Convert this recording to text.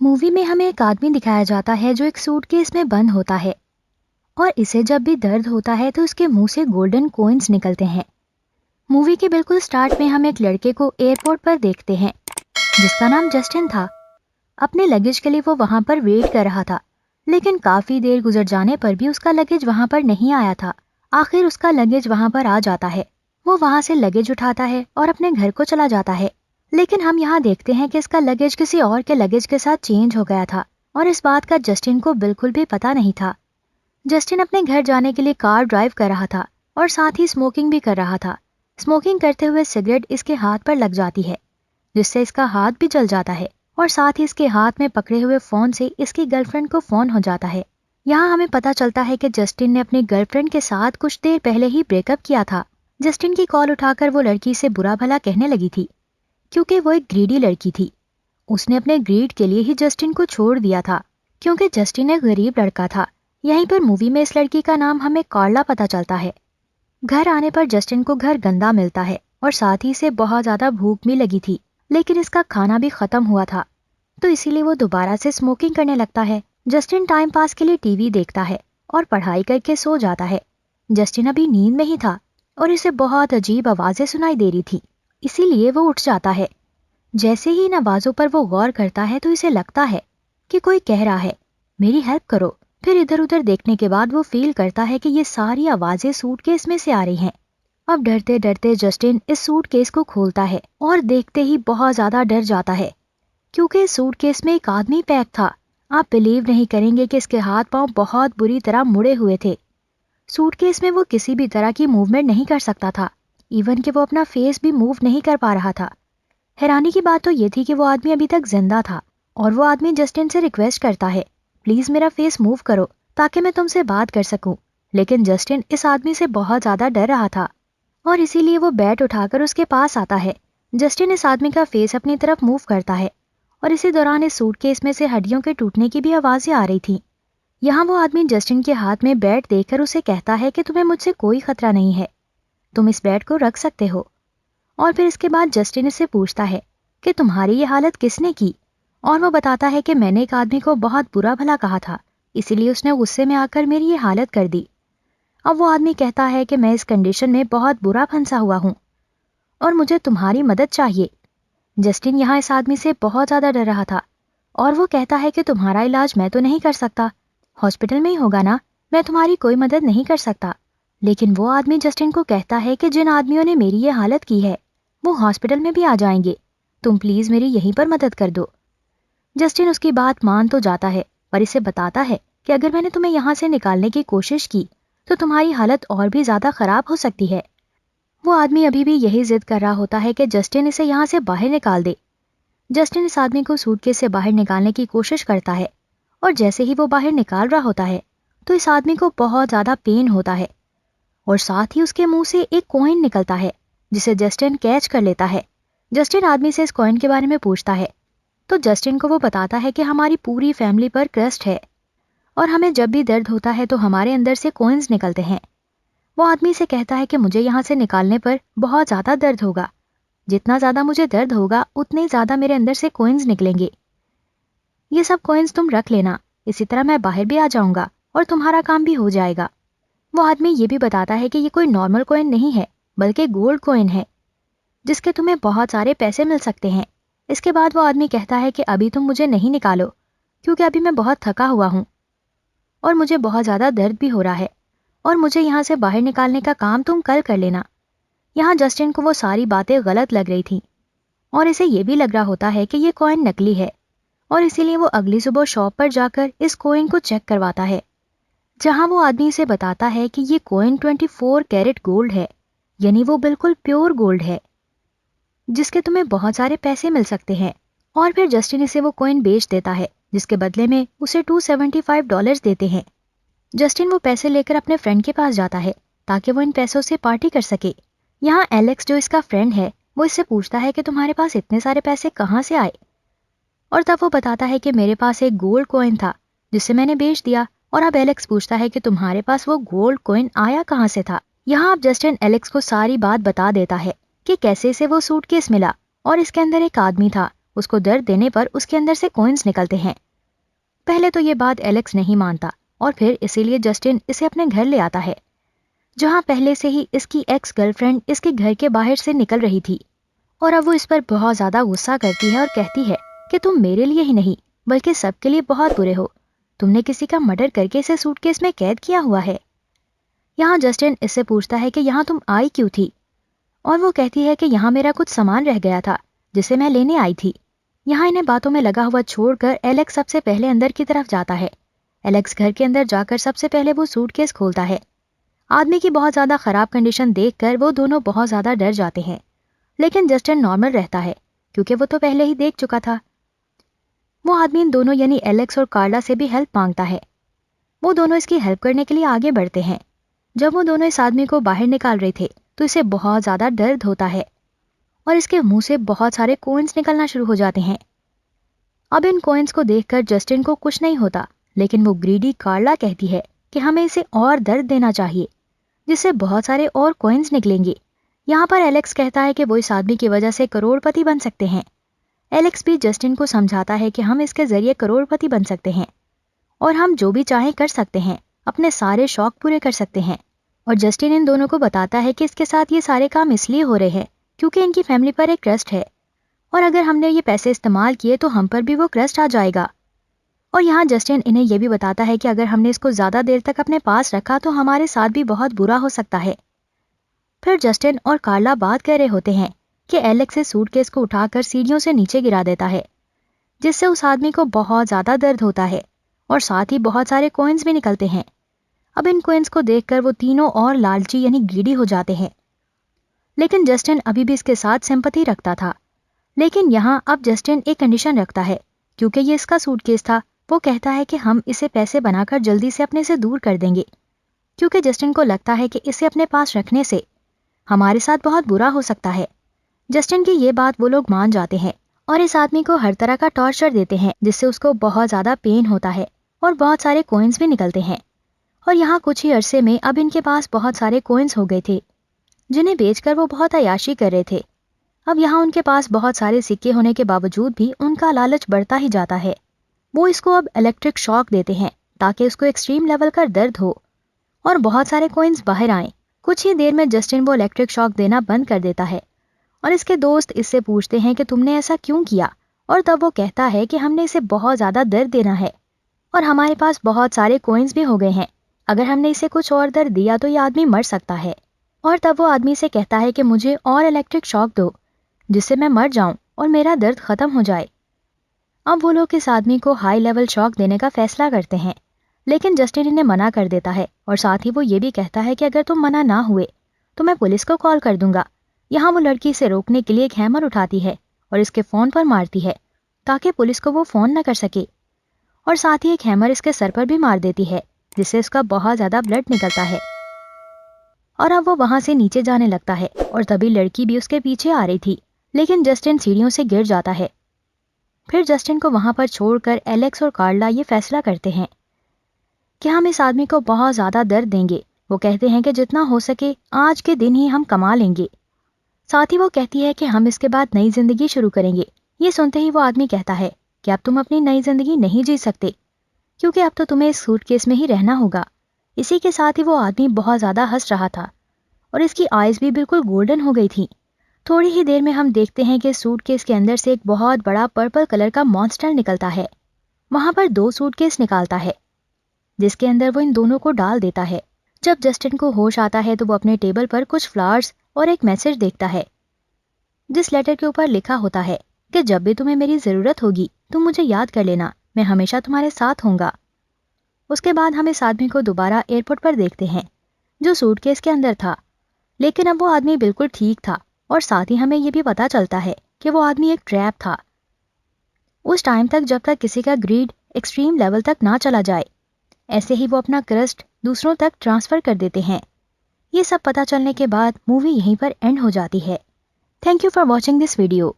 Movie में हमें एक आदमी दिखाया जाता है जो एक सूटकेस में बंद होता है और इसे जब भी दर्द होता है तो उसके मुंह से गोल्डन कॉइन्स निकलते हैं। मूवी के बिल्कुल स्टार्ट में हम एक लड़के को एयरपोर्ट पर देखते हैं जिसका नाम जस्टिन था। अपने लगेज के लिए वो वहां पर वेट कर रहा था, लेकिन काफी देर गुजर जाने पर भी उसका लगेज वहां पर नहीं आया था। आखिर उसका लगेज वहां पर आ जाता है। वो वहां से लगेज उठाता है और अपने घर को चला जाता है। लेकिन हम यहाँ देखते हैं कि इसका लगेज किसी और के लगेज के साथ चेंज हो गया था और इस बात का जस्टिन को बिल्कुल भी पता नहीं था। जस्टिन अपने घर जाने के लिए कार ड्राइव कर रहा था और साथ ही स्मोकिंग भी कर रहा था। स्मोकिंग करते हुए सिगरेट इसके हाथ पर लग जाती है जिससे इसका हाथ भी जल जाता है और साथ ही इसके हाथ में पकड़े हुए फोन से इसकी गर्लफ्रेंड को फोन हो जाता है। यहाँ हमें पता चलता है कि जस्टिन ने अपनी गर्लफ्रेंड के साथ कुछ देर पहले ही ब्रेकअप किया था। जस्टिन की कॉल उठाकर वो लड़की से बुरा भला कहने लगी थी क्योंकि वो एक ग्रीडी लड़की थी। उसने अपने ग्रीड के लिए ही जस्टिन को छोड़ दिया था क्योंकि जस्टिन एक गरीब लड़का था। यहीं पर मूवी में इस लड़की का नाम हमें कार्ला पता चलता है। घर आने पर जस्टिन को घर गंदा मिलता है और साथ ही से बहुत ज्यादा भूख भी लगी थी, लेकिन इसका खाना भी खत्म हुआ था तो इसीलिए वो दोबारा से स्मोकिंग करने लगता है। जस्टिन टाइम पास के लिए टीवी देखता है और पढ़ाई करके सो जाता है। जस्टिन अभी नींद में ही था और इसे बहुत अजीब आवाजें सुनाई दे रही थी, इसीलिए वो उठ जाता है। जैसे ही इन आवाजों पर वो गौर करता है तो इसे लगता है कि कोई कह रहा है, मेरी हेल्प करो। फिर इधर उधर देखने के बाद वो फील करता है कि ये सारी आवाजें सूटकेस में से आ रही हैं। अब डरते डरते जस्टिन इस सूटकेस को खोलता है और देखते ही बहुत ज्यादा डर जाता है क्योंकि इस सूटकेस में एक आदमी पैक था। आप बिलीव नहीं करेंगे कि इसके हाथ पांव बहुत बुरी तरह मुड़े हुए थे। सूटकेस में वो किसी भी तरह की मूवमेंट नहीं कर सकता था, इवन कि वो अपना फेस भी मूव नहीं कर पा रहा था। हैरानी की बात तो ये थी कि वो आदमी अभी तक जिंदा था और वो आदमी जस्टिन से रिक्वेस्ट करता है, प्लीज मेरा फेस मूव करो ताकि मैं तुमसे बात कर सकूं। लेकिन जस्टिन इस आदमी से बहुत ज्यादा डर रहा था और इसीलिए वो बैट उठाकर उसके पास आता है। जस्टिन इस आदमी का फेस अपनी तरफ मूव करता है और इसी दौरान इस सूटकेस में से हड्डियों के टूटने की भी आवाजें आ रही थी। यहाँ वो आदमी जस्टिन के हाथ में बैट देखकर उसे कहता है कि तुम्हें मुझसे कोई खतरा नहीं है, तुम इस बैट को रख सकते हो। और फिर इसके बाद जस्टिन इससे पूछता है कि तुम्हारी ये हालत किसने की, और वो बताता है कि मैंने एक आदमी को बहुत बुरा भला कहा था, इसीलिए उसने गुस्से में आकर मेरी ये हालत कर दी। अब वो आदमी कहता है कि मैं इस कंडीशन में बहुत बुरा फंसा हुआ हूँ और मुझे तुम्हारी मदद चाहिए। जस्टिन यहाँ इस आदमी से बहुत ज्यादा डर रहा था और वो कहता है कि तुम्हारा इलाज मैं तो नहीं कर सकता, हॉस्पिटल में ही होगा ना, मैं तुम्हारी कोई मदद नहीं कर सकता। लेकिन वो आदमी जस्टिन को कहता है कि जिन आदमियों ने मेरी ये हालत की है वो हॉस्पिटल में भी आ जाएंगे, तुम प्लीज मेरी यहीं पर मदद कर दो। जस्टिन उसकी बात मान तो जाता है पर इसे बताता है कि अगर मैंने तुम्हें यहाँ से निकालने की कोशिश की तो तुम्हारी हालत और भी ज्यादा खराब हो सकती है। वो आदमी अभी भी यही जिद कर रहा होता है कि जस्टिन इसे यहाँ से बाहर निकाल दे। जस्टिन इस आदमी को सूटकेस से बाहर निकालने की कोशिश करता है और जैसे ही वो बाहर निकाल रहा होता है तो इस आदमी को बहुत ज्यादा पेन होता है और साथ ही उसके मुंह से एक कॉइन निकलता है जिसे जस्टिन कैच कर लेता है। जस्टिन आदमी से इस कॉइन के बारे में पूछता है तो जस्टिन को वो बताता है कि हमारी पूरी फैमिली पर क्रस्ट है और हमें जब भी दर्द होता है तो हमारे अंदर से कॉइन्स निकलते हैं। वो आदमी से कहता है कि मुझे यहाँ से निकालने पर बहुत ज्यादा दर्द होगा, जितना ज्यादा मुझे दर्द होगा उतने ज्यादा मेरे अंदर से कॉइन्स निकलेंगे। ये सब कॉइन्स तुम रख लेना, इसी तरह मैं बाहर भी आ जाऊंगा और तुम्हारा काम भी हो जाएगा। वो आदमी ये भी बताता है कि ये कोई नॉर्मल कॉइन नहीं है बल्कि गोल्ड कॉइन है जिसके तुम्हें बहुत सारे पैसे मिल सकते हैं। इसके बाद वो आदमी कहता है कि अभी तुम मुझे नहीं निकालो क्योंकि अभी मैं बहुत थका हुआ हूँ और मुझे बहुत ज्यादा दर्द भी हो रहा है और मुझे यहाँ से बाहर निकालने का काम तुम कल कर लेना। यहाँ जस्टिन को वो सारी बातें गलत लग रही थी और इसे ये भी लग रहा होता है कि ये कॉइन नकली है और इसीलिए वो अगली सुबह शॉप पर जाकर इस कॉइन को चेक करवाता है जहाँ वो आदमी से बताता है कि ये कॉइन 24 कैरेट गोल्ड है, यानी वो बिल्कुल प्योर गोल्ड है जिसके तुम्हें बहुत सारे पैसे मिल सकते हैं। और फिर जस्टिन इसे वो कॉइन बेच देता है जिसके बदले में उसे $275 देते हैं। जस्टिन वो पैसे लेकर अपने फ्रेंड के पास जाता है ताकि वो इन पैसों से पार्टी कर सके। यहाँ एलेक्स जो इसका फ्रेंड है वो इससे पूछता है कि तुम्हारे पास इतने सारे पैसे कहाँ से आए, और तब वो बताता है कि मेरे पास एक गोल्ड कॉइन था जिसे मैंने बेच दिया। और अब एलेक्स पूछता है कि तुम्हारे पास वो गोल्ड कॉइन आया कहाँ से था। यहाँ अब जस्टिन एलेक्स को सारी बात बता देता है कि कैसे से वो सूटकेस मिला और इसके अंदर एक आदमी था उसको दर्द देने पर उसके अंदर से कॉइन्स निकलते हैं। पहले तो ये बात एलेक्स नहीं मानता और फिर इसीलिए जस्टिन इसे अपने घर ले आता है, जहाँ पहले से ही इसकी एक्स गर्लफ्रेंड इसके घर के बाहर से निकल रही थी। और अब वो इस पर बहुत ज्यादा गुस्सा करती है और कहती है कि तुम मेरे लिए ही नहीं बल्कि सबके लिए बहुत बुरे हो। तुमने किसी का मर्डर करके इसे सूटकेस में कैद किया हुआ है। यहाँ जस्टिन इससे पूछता है कि यहाँ तुम आई क्यों थी, और वो कहती है कि यहाँ मेरा कुछ सामान रह गया था जिसे मैं लेने आई थी। यहाँ इन्हें बातों में लगा हुआ छोड़कर एलेक्स सबसे पहले अंदर की तरफ जाता है। एलेक्स घर के अंदर जाकर सबसे पहले वो सूटकेस खोलता है। आदमी की बहुत ज्यादा खराब कंडीशन देखकर वो दोनों बहुत ज्यादा डर जाते हैं, लेकिन जस्टिन नॉर्मल रहता है क्योंकि वो तो पहले ही देख चुका था। वो आदमी इन दोनों यानी एलेक्स और कार्ला से भी हेल्प मांगता है। वो दोनों इसकी हेल्प करने के लिए आगे बढ़ते हैं। जब वो दोनों इस आदमी को बाहर निकाल रहे थे तो इसे बहुत ज्यादा दर्द होता है और इसके मुंह से बहुत सारे कॉइन्स निकलना शुरू हो जाते हैं। अब इन कॉइन्स को देखकर जस्टिन को कुछ नहीं होता, लेकिन वो ग्रीडी कार्ला कहती है कि हमें इसे और दर्द देना चाहिए जिससे बहुत सारे और कॉइन्स निकलेंगे। यहाँ पर एलेक्स कहता है कि वो इस आदमी की वजह से करोड़पति बन सकते हैं। एलेक्स भी जस्टिन को समझाता है कि हम इसके जरिए करोड़पति बन सकते हैं और हम जो भी चाहें कर सकते हैं, अपने सारे शौक पूरे कर सकते हैं। और जस्टिन इन दोनों को बताता है कि इसके साथ ये सारे काम इसलिए हो रहे हैं क्योंकि इनकी फैमिली पर एक ट्रस्ट है और अगर हमने ये पैसे इस्तेमाल किए तो हम पर भी वो ट्रस्ट आ जाएगा। और यहाँ जस्टिन इन्हें यह भी बताता है कि अगर हमने इसको ज्यादा देर तक अपने पास रखा तो हमारे साथ भी बहुत बुरा हो सकता है। फिर जस्टिन और कार्ला बात कर रहे होते हैं कि एलेक्स इस सूटकेस को उठाकर सीढ़ियों से नीचे गिरा देता है, जिससे उस आदमी को बहुत ज्यादा दर्द होता है और साथ ही बहुत सारे कॉइन्स भी निकलते हैं। अब इन कॉइन्स को देखकर वो तीनों और लालची यानी ग्रीडी हो जाते हैं, लेकिन जस्टिन अभी भी इसके साथ सिंपैथी रखता था। लेकिन यहाँ अब जस्टिन एक कंडीशन रखता है, क्योंकि ये इसका सूटकेस था। वो कहता है कि हम इसे पैसे बनाकर जल्दी से अपने से दूर कर देंगे, क्योंकि जस्टिन को लगता है कि इसे अपने पास रखने से हमारे साथ बहुत बुरा हो सकता है। जस्टिन की ये बात वो लोग मान जाते हैं और इस आदमी को हर तरह का टॉर्चर देते हैं, जिससे उसको बहुत ज्यादा पेन होता है और बहुत सारे कॉइन्स भी निकलते हैं। और यहाँ कुछ ही अरसे में अब इनके पास बहुत सारे कॉइन्स हो गए थे, जिन्हें बेचकर वो बहुत अय्याशी कर रहे थे। अब यहाँ उनके पास बहुत सारे सिक्के होने के बावजूद भी उनका लालच बढ़ता ही जाता है। वो इसको अब इलेक्ट्रिक शॉक देते हैं ताकि उसको एक्सट्रीम लेवल का दर्द हो और बहुत सारे कॉइन्स बाहर आए। कुछ ही देर में जस्टिन वो इलेक्ट्रिक शॉक देना बंद कर देता है और इसके दोस्त इससे पूछते हैं कि तुमने ऐसा क्यों किया, और तब वो कहता है कि हमने इसे बहुत ज्यादा दर्द देना है और हमारे पास बहुत सारे कॉइन्स भी हो गए हैं। अगर हमने इसे कुछ और दर्द दिया तो ये आदमी मर सकता है। और तब वो आदमी से कहता है कि मुझे और इलेक्ट्रिक शॉक दो जिससे मैं मर जाऊं और मेरा दर्द खत्म हो जाए। अब वो लोग इस आदमी को हाई लेवल शॉक देने का फैसला करते हैं, लेकिन जस्टिन इन्हें मना कर देता है और साथ ही वो ये भी कहता है कि अगर तुम मना ना हुए तो मैं पुलिस को कॉल कर दूंगा। यहाँ वो लड़की इसे रोकने के लिए एक हैमर उठाती है और इसके फोन पर मारती है ताकि पुलिस को वो फोन न कर सके, और साथ ही एक हैमर इसके सर पर भी मार देती है जिससे उसका बहुत ज्यादा ब्लड निकलता है। और अब वो वहां से नीचे जाने लगता है और तभी लड़की भी उसके पीछे आ रही थी, लेकिन जस्टिन सीढ़ियों से गिर जाता है। फिर जस्टिन को वहां पर छोड़कर एलेक्स और कार्ला ये फैसला करते हैं कि हम इस आदमी को बहुत ज्यादा दर्द देंगे। वो कहते हैं कि जितना हो सके आज के दिन ही हम कमा लेंगे। साथ ही वो कहती है कि हम इसके बाद नई जिंदगी शुरू करेंगे। ये सुनते ही वो आदमी कहता है कि अब तुम अपनी नई जिंदगी नहीं जी सकते, क्योंकि अब तो तुम्हें इस सूटकेस में ही रहना होगा। इसी के साथ ही वो आदमी बहुत ज्यादा हंस रहा था और इसकी आईज भी बिल्कुल गोल्डन हो गई थी। थोड़ी ही देर में हम देखते हैं कि सूटकेस के अंदर से एक बहुत बड़ा पर्पल कलर का मॉन्स्टर निकलता है। वहां पर 2 सूटकेस निकालता है जिसके अंदर वो इन दोनों को डाल देता है। जब जस्टिन को होश आता है तो वो अपने टेबल पर कुछ फ्लावर्स और एक मैसेज देखता है, जिस लेटर के ऊपर लिखा होता है कि जब भी तुम्हें मेरी जरूरत होगी तुम मुझे याद कर लेना, मैं हमेशा तुम्हारे साथ होऊंगा। उसके बाद हम इस आदमी को दोबारा एयरपोर्ट पर देखते हैं जो सूटकेस के अंदर था, लेकिन अब वो आदमी बिल्कुल ठीक था और साथ ही हमें ये भी पता चलता है कि वो आदमी एक ट्रैप था उस टाइम तक जब तक किसी का ग्रीड एक्सट्रीम लेवल तक ना चला जाए। ऐसे ही वो अपना क्रस्ट दूसरों तक ट्रांसफर कर देते हैं। ये सब पता चलने के बाद मूवी यहीं पर एंड हो जाती है। Thank you for watching this video.